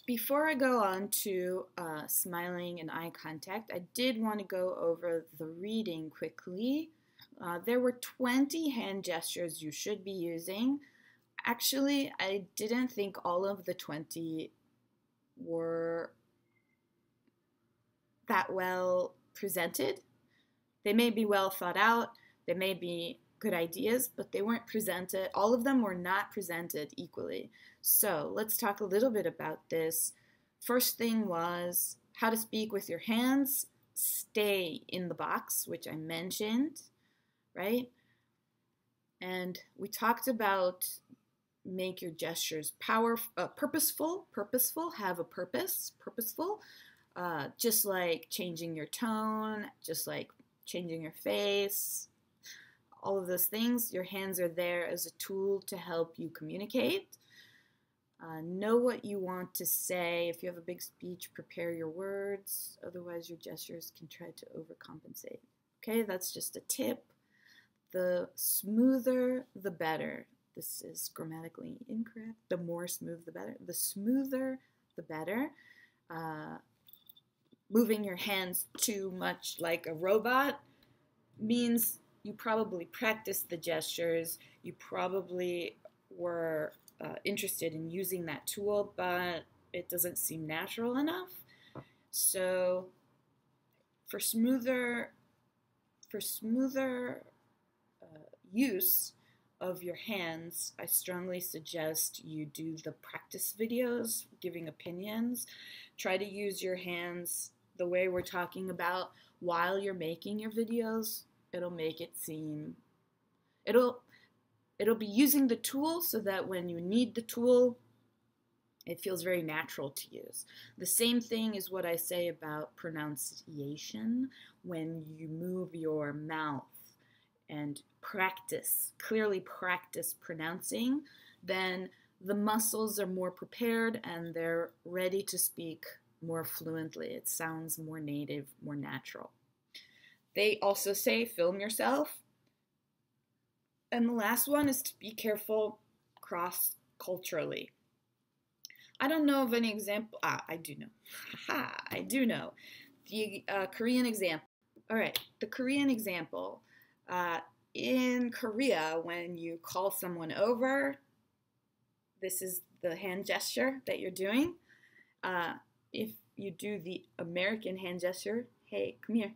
Before I go on to smiling and eye contact, I did want to go over the reading quickly. There were 20 hand gestures you should be using. Actually, I didn't think all of the 20 were that well presented. They may be well thought out, they may be good ideas, but they weren't presented, all of them were not presented equally. So let's talk a little bit about this. First thing was how to speak with your hands, stay in the box, which I mentioned, right? And we talked about make your gestures purposeful, have a purposeful, just like changing your tone, just like changing your face, all of those things. Your hands are there as a tool to help you communicate. Know what you want to say. If you have a big speech, prepare your words. Otherwise, your gestures can try to overcompensate. Okay, that's just a tip. The smoother, the better. This is grammatically incorrect. The more smooth, the better. The smoother, the better. Moving your hands too much like a robot means you probably practiced the gestures. You probably were interested in using that tool, but it doesn't seem natural enough. So for smoother use of your hands, I strongly suggest you do the practice videos, giving opinions. Try to use your hands the way we're talking about while you're making your videos. It'll make it seem, it'll be using the tool so that when you need the tool, it feels very natural to use. The same thing is what I say about pronunciation. When you move your mouth and clearly practice pronouncing, then the muscles are more prepared and they're ready to speak more fluently. It sounds more native, more natural. They also say film yourself. And the last one is to be careful cross-culturally. I don't know of any example. I do know. I do know. The Korean example. All right, the Korean example. In Korea, when you call someone over, this is the hand gesture that you're doing. If you do the American hand gesture, hey, come here,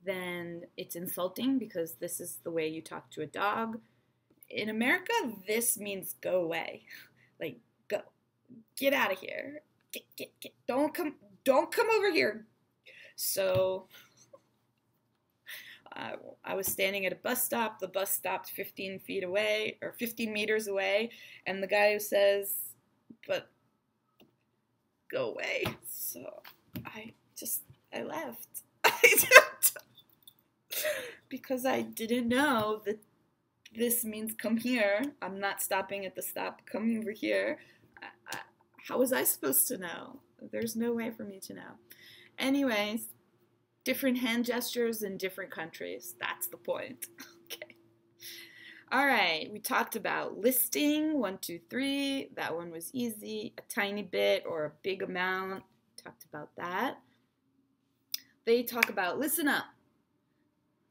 then it's insulting because this is the way you talk to a dog. In America, this means go away. Like, go. Get out of here. Get. Don't come over here. So I was standing at a bus stop. The bus stopped 15 feet away, or 15 meters away, and the guy who says, but go away. So I left. Because I didn't know that this means come here. I'm not stopping at the stop. Come over here. How was I supposed to know? There's no way for me to know. Anyways, different hand gestures in different countries. That's the point. Okay. All right. We talked about listing 1, 2, 3. That one was easy. A tiny bit or a big amount. Talked about that. They talk about listen up.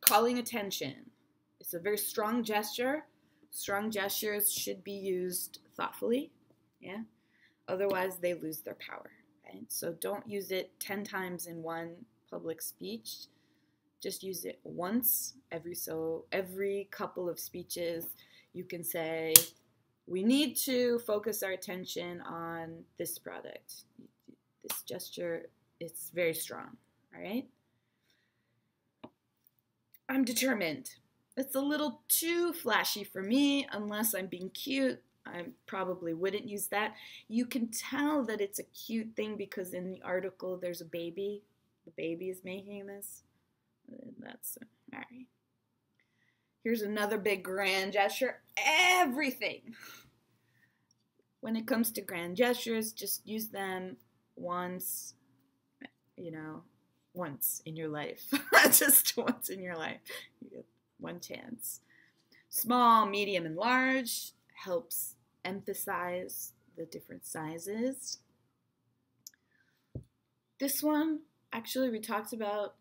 Calling attention. It's a very strong gesture. Strong gestures should be used thoughtfully. Yeah. Otherwise, they lose their power. Right? So don't use it 10 times in one public speech. Just use it once every couple of speeches. You can say, we need to focus our attention on this product. This gesture, it's very strong. All right. I'm determined. It's a little too flashy for me. Unless I'm being cute, I probably wouldn't use that. You can tell that it's a cute thing because in the article there's a baby. The baby is making this. That's all right. Here's another big grand gesture. Everything. When it comes to grand gestures, just use them once, once in your life. Just once in your life. You get one chance. Small, medium, and large helps emphasize the different sizes. This one, actually, we talked about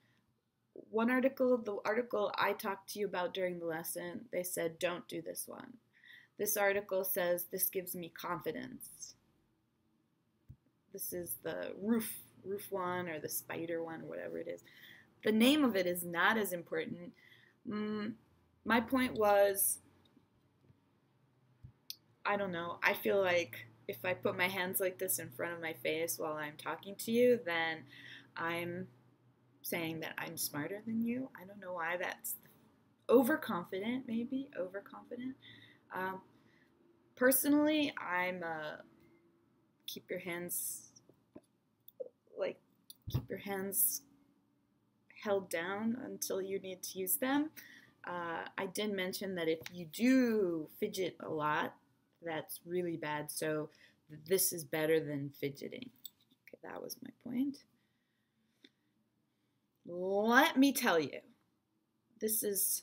one article, the article I talked to you about during the lesson, they said, don't do this one. This article says, this gives me confidence. This is the roof one or the spider one, whatever it is. The name of it is not as important. My point was, I don't know, I feel like if I put my hands like this in front of my face while I'm talking to you, then I'm saying that I'm smarter than you. I don't know why that's overconfident, maybe overconfident. Personally, I'm keep your hands held down until you need to use them. I did mention that if you do fidget a lot, that's really bad. So this is better than fidgeting. Okay, that was my point. Let me tell you, this is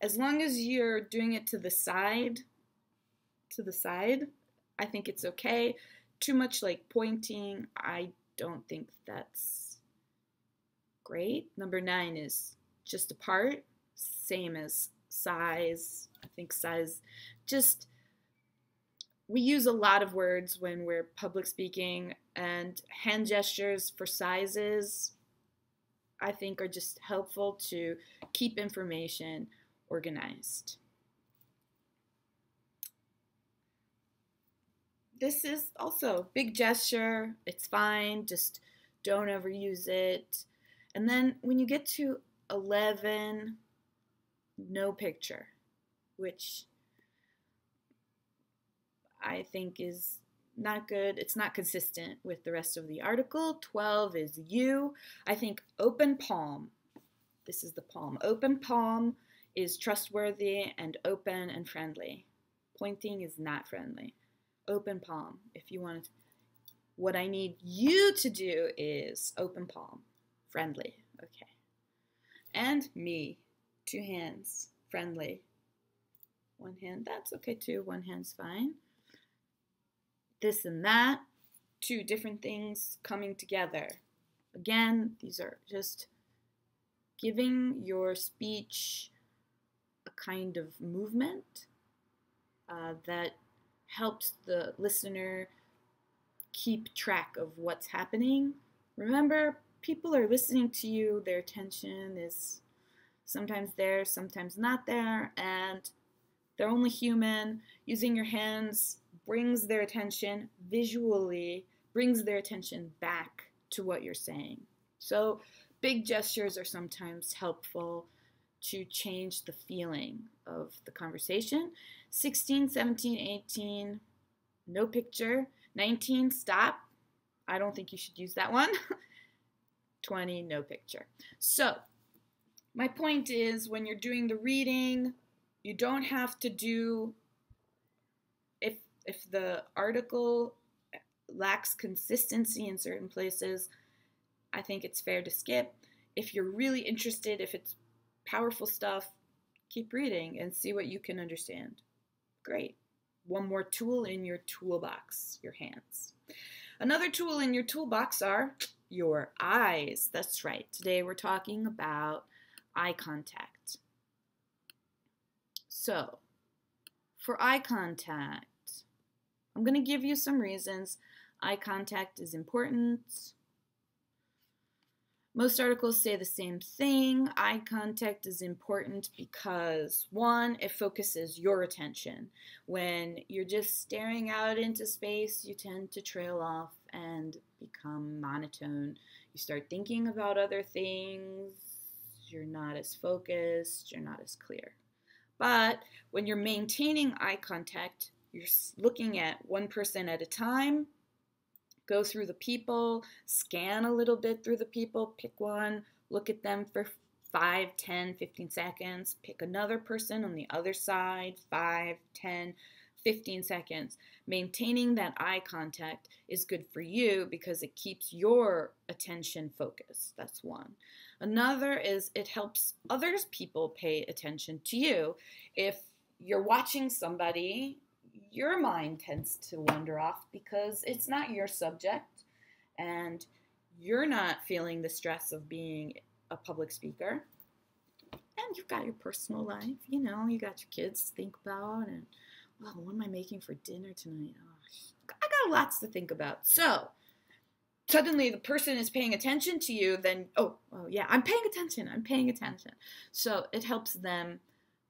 as long as you're doing it to the side, I think it's okay. Too much like pointing, I don't think that's great. Number 9 is just apart, same as size. I think size, just, we use a lot of words when we're public speaking, and hand gestures for sizes, I think, are just helpful to keep information organized. This is also big gesture, it's fine, just don't overuse it. And then when you get to 11, no picture, which I think is not good. It's not consistent with the rest of the article. 12 is you. I think open palm. This is the palm. Open palm is trustworthy and open and friendly. Pointing is not friendly. Open palm. If you want to, what I need you to do is open palm. Friendly. Okay. And me. 2 hands. Friendly. 1 hand. That's okay too. 1 hand's fine. This and that. 2 different things coming together. Again, these are just giving your speech a kind of movement that helps the listener keep track of what's happening. Remember, people are listening to you. Their attention is sometimes there, sometimes not there, and they're only human. Using your hands brings their attention visually, brings their attention back to what you're saying. So big gestures are sometimes helpful to change the feeling of the conversation. 16, 17, 18, no picture. 19, stop. I don't think you should use that one. 20, no picture. So my point is, when you're doing the reading, you don't have to do, if the article lacks consistency in certain places, I think it's fair to skip. If you're really interested, if it's powerful stuff, keep reading and see what you can understand. Great. One more tool in your toolbox, your hands. Another tool in your toolbox are your eyes. That's right. Today we're talking about eye contact. So, for eye contact, I'm going to give you some reasons eye contact is important. Most articles say the same thing. Eye contact is important because, 1, it focuses your attention. When you're just staring out into space, you tend to trail off and become monotone. You start thinking about other things. You're not as focused. You're not as clear. But when you're maintaining eye contact, you're looking at one person at a time. Go through the people, scan a little bit through the people, pick one, look at them for 5, 10, 15 seconds, pick another person on the other side, 5, 10, 15 seconds. Maintaining that eye contact is good for you because it keeps your attention focused. That's one. Another is it helps others people pay attention to you. If you're watching somebody, your mind tends to wander off because it's not your subject, and you're not feeling the stress of being a public speaker, and you've got your personal life, you know, you got your kids to think about, and, oh, what am I making for dinner tonight? Oh, I got lots to think about. So suddenly the person is paying attention to you, then, oh yeah, I'm paying attention. So it helps them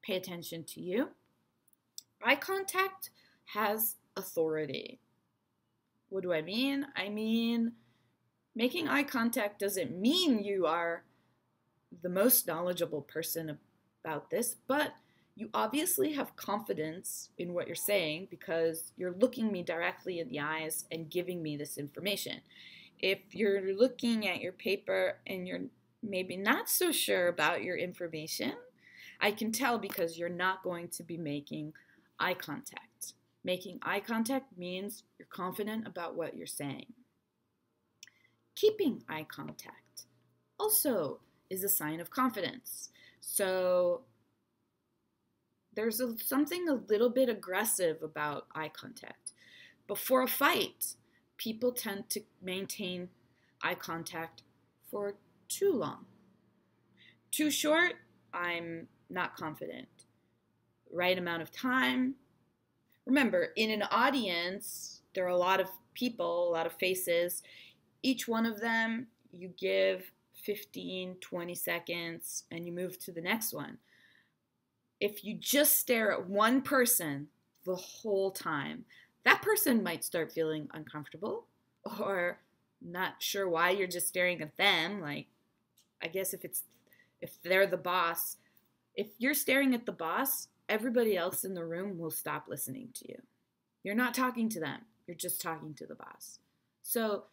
pay attention to you. Eye contact has authority. What do I mean? I mean, making eye contact doesn't mean you are the most knowledgeable person about this, but you obviously have confidence in what you're saying because you're looking me directly in the eyes and giving me this information. If you're looking at your paper and you're maybe not so sure about your information, I can tell because you're not going to be making eye contact. Making eye contact means you're confident about what you're saying. Keeping eye contact also is a sign of confidence. So there's something a little bit aggressive about eye contact. Before a fight, people tend to maintain eye contact for too long. Too short, I'm not confident. Right amount of time. Remember, in an audience, there are a lot of people, a lot of faces. Each one of them, you give 15, 20 seconds, and you move to the next one. If you just stare at one person the whole time, that person might start feeling uncomfortable or not sure why you're just staring at them. Like, I guess if they're the boss, if you're staring at the boss, everybody else in the room will stop listening to you. You're not talking to them. You're just talking to the boss. So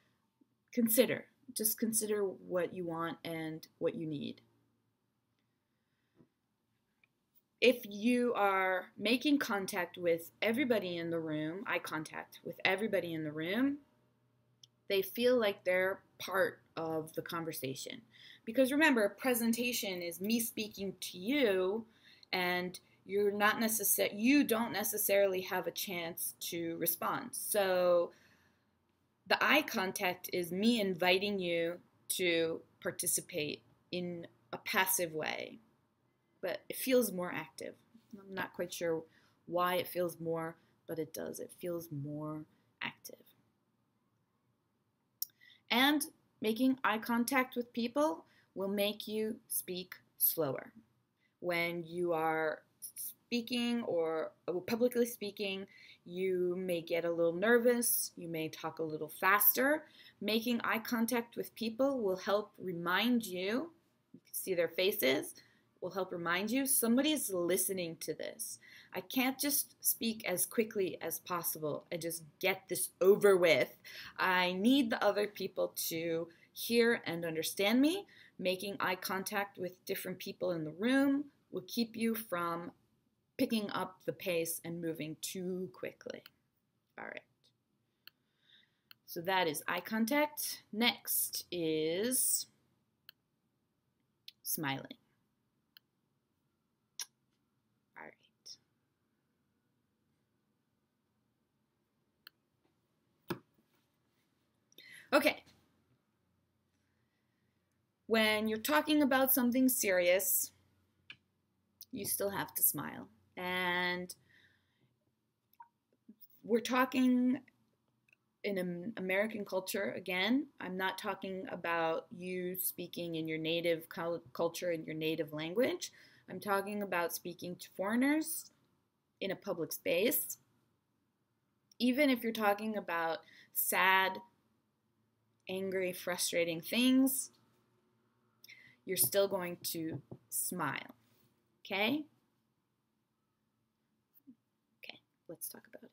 just consider what you want and what you need. If you are making contact with everybody in the room, eye contact with everybody in the room, they feel like they're part of the conversation. Because remember, presentation is me speaking to you, and you don't necessarily have a chance to respond. So the eye contact is me inviting you to participate in a passive way, but it feels more active. I'm not quite sure why it feels more, but it does. It feels more active. And making eye contact with people will make you speak slower. When you are speaking or publicly speaking, you may get a little nervous, you may talk a little faster. Making eye contact with people will help remind you can see their faces, will help remind you somebody's listening to this. I can't just speak as quickly as possible and just get this over with. I need the other people to hear and understand me. Making eye contact with different people in the room will keep you from picking up the pace and moving too quickly. All right. So that is eye contact. Next is smiling. All right. Okay. When you're talking about something serious, you still have to smile. And we're talking in an American culture, again, I'm not talking about you speaking in your native culture, in your native language. I'm talking about speaking to foreigners in a public space. Even if you're talking about sad, angry, frustrating things, you're still going to smile. Okay? Okay, let's talk about it.